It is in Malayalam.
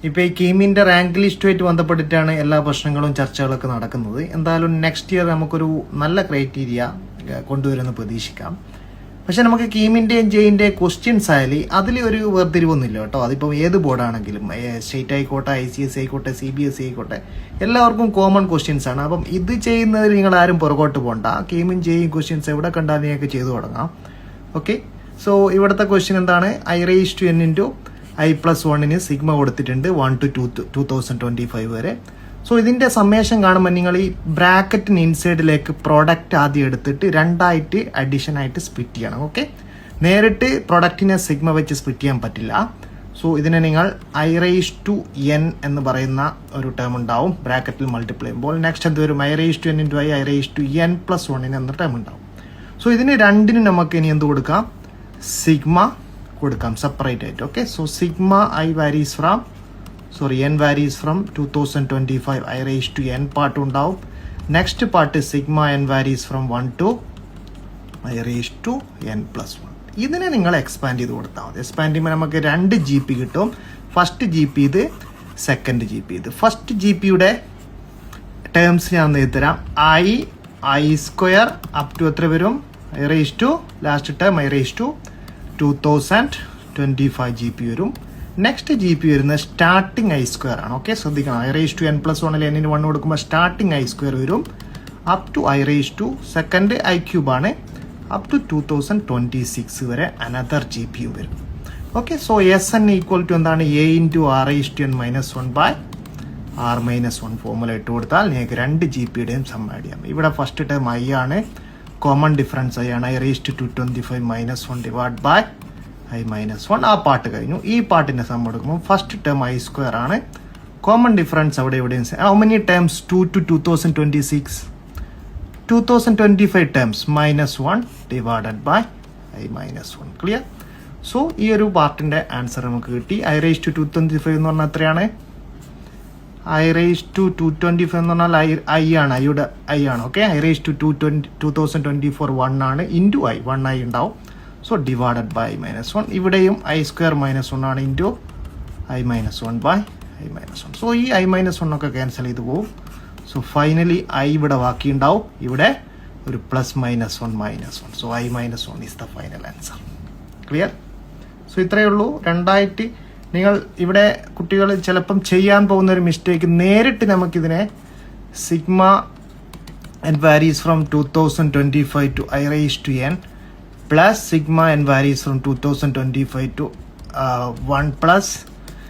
ഇപ്പോൾ ഈ കീമിൻ്റെ റാങ്ക് ലിസ്റ്റുമായിട്ട് ബന്ധപ്പെട്ടിട്ടാണ് എല്ലാ പ്രശ്നങ്ങളും ചർച്ചകളൊക്കെ നടക്കുന്നത്. എന്തായാലും നെക്സ്റ്റ് ഇയർ നമുക്കൊരു നല്ല ക്രൈറ്റീരിയ കൊണ്ടുവരുമെന്ന് പ്രതീക്ഷിക്കാം. പക്ഷെ നമുക്ക് കീമിൻ്റെയും ജെയിൻ്റെയും ക്വസ്റ്റ്യൻസ് ആയാലും അതിൽ ഒരു വേർതിരിവൊന്നുമില്ല കേട്ടോ. അതിപ്പോൾ ഏത് ബോർഡാണെങ്കിലും സ്റ്റേറ്റ് ആയിക്കോട്ടെ, ICSE ആയിക്കോട്ടെ, CBSE ആയിക്കോട്ടെ, എല്ലാവർക്കും കോമൺ ക്വസ്റ്റ്യൻസ് ആണ്. അപ്പം ഇത് ചെയ്യുന്നതിൽ നിങ്ങൾ ആരും പുറകോട്ട് പോകണ്ട. കീമും ജെയും ക്വസ്റ്റ്യൻസ് എവിടെ കണ്ടാലും നിങ്ങൾക്ക് ചെയ്തു തുടങ്ങാം. ഓക്കെ, സോ ഇവിടുത്തെ ക്വസ്റ്റ്യൻ എന്താണ്? I⁻n × I+1 സിഗ്മ കൊടുത്തിട്ടുണ്ട് 1 to 2025 വരെ. സോ ഇതിൻ്റെ സമ്മേഷൻ കാണുമ്പോൾ നിങ്ങൾ ഈ ബ്രാക്കറ്റിന് ഇൻസൈഡിലേക്ക് പ്രോഡക്റ്റ് ആദ്യം എടുത്തിട്ട് രണ്ടായിട്ട് അഡീഷനായിട്ട് സ്പ്ലിറ്റ് ചെയ്യണം. ഓക്കെ, നേരിട്ട് പ്രൊഡക്റ്റിനെ സിഗ്മ വെച്ച് സ്പ്ലിറ്റ് ചെയ്യാൻ പറ്റില്ല. സോ ഇതിനെ നിങ്ങൾ I⁻n എന്ന് പറയുന്ന ഒരു ടേം ഉണ്ടാവും ബ്രാക്കറ്റിൽ മൾട്ടിപ്ലൈ ചെയ്യുമ്പോൾ. നെക്സ്റ്റ് എന്ത് വരും? I⁻n × I⁻n+1 എന്ന ടേം ഉണ്ടാവും. സോ ഇതിന് രണ്ടിനും നമുക്ക് ഇനി എന്ത് കൊടുക്കാം? സിഗ്മ കൊടുക്കാം സെപ്പറേറ്റ് ആയിട്ട്. Okay, so sigma n varies from 2025 I⁻n part ഉണ്ടാവും. Next part sigma n varies from 1 to I⁻n+1. ഇതിനെ നിങ്ങൾ എക്സ്പാൻഡ് ചെയ്ത് കൊടുത്താൽ മതി. എക്സ്പാൻഡ് ചെയ്യുമ്പോൾ നമുക്ക് 2 GP കിട്ടും. ഫസ്റ്റ് GP ഇത്, സെക്കൻഡ് GP ഇത്. ഫസ്റ്റ് GPയുടെ ടേംസ് ഞാൻ തരാം. I² അപ് ടു എത്ര വരും? ലാസ്റ്റ് ടേം I⁻2025 GP വരും. നെക്സ്റ്റ് GP വരുന്നത് സ്റ്റാർട്ടിങ് I² ആണ്. ഓക്കെ, ശ്രദ്ധിക്കണം. I⁻n+1 n 1 കൊടുക്കുമ്പോൾ സ്റ്റാർട്ടിങ് I² വരും അപ് ടു സെക്കൻഡ് I³ ആണ് അപ് ടു 2026 വരെ അനദർ GP വരും. Okay, so SN equal to എന്താണ്? A × R⁻n−1/R⁻1 ഫോർമുല ഇട്ട് കൊടുത്താൽ നിങ്ങൾക്ക് 2 GPയുടെയും സം ആഡ് ചെയ്യാം. ഇവിടെ ഫസ്റ്റ് ടേം I ആണ്, കോമൺ ഡിഫറൻസ് I ആണ്. I⁻225 -1 I-1 ആ പാർട്ട് കഴിഞ്ഞു. ഈ പാർട്ടിന്റെ സം എടുക്കുമ്പോൾ ഫസ്റ്റ് ടേം I² ആണ്, കോമൺ ഡിഫറൻസ് അവിടെ എവിടെയും. How many terms? 2 to 2026 2025 terms -1 divided by I-1. Clear? So ഈ ഒരു പാർട്ടിന്റെ ആൻസർ നമുക്ക് കിട്ടി. I⁻225 എന്ന് പറഞ്ഞാൽ എത്രയാണ്? I⁻225 എന്ന് പറഞ്ഞാൽ I ആണ്, ഐയുടെ I ആണ്. ഓക്കെ, I⁻2024 1 ആണ്, ഇൻറ്റു I 1 ഉണ്ടാവും. So divided by I-1. ഇവിടെയും I² -1 ആണ്, ഇൻറ്റു I-1/I-1. സോ ഈ I-1 ഒക്കെ ക്യാൻസൽ ചെയ്ത് പോകും. സോ ഫൈനലി I ഇവിടെ ബാക്കി ഉണ്ടാവും, ഇവിടെ ഒരു +-1 so I-1 is the final answer. Clear? So ഇത്രയേ ഉള്ളൂ. രണ്ടായിട്ട് നിങ്ങൾ ഇവിടെ കുട്ടികൾ ചിലപ്പം ചെയ്യാൻ പോകുന്ന ഒരു മിസ്റ്റേക്ക്, നേരിട്ട് നമുക്കിതിനെ sigma n varies from 2025 to I⁻n plus sigma n varies from 2025 to 1 plus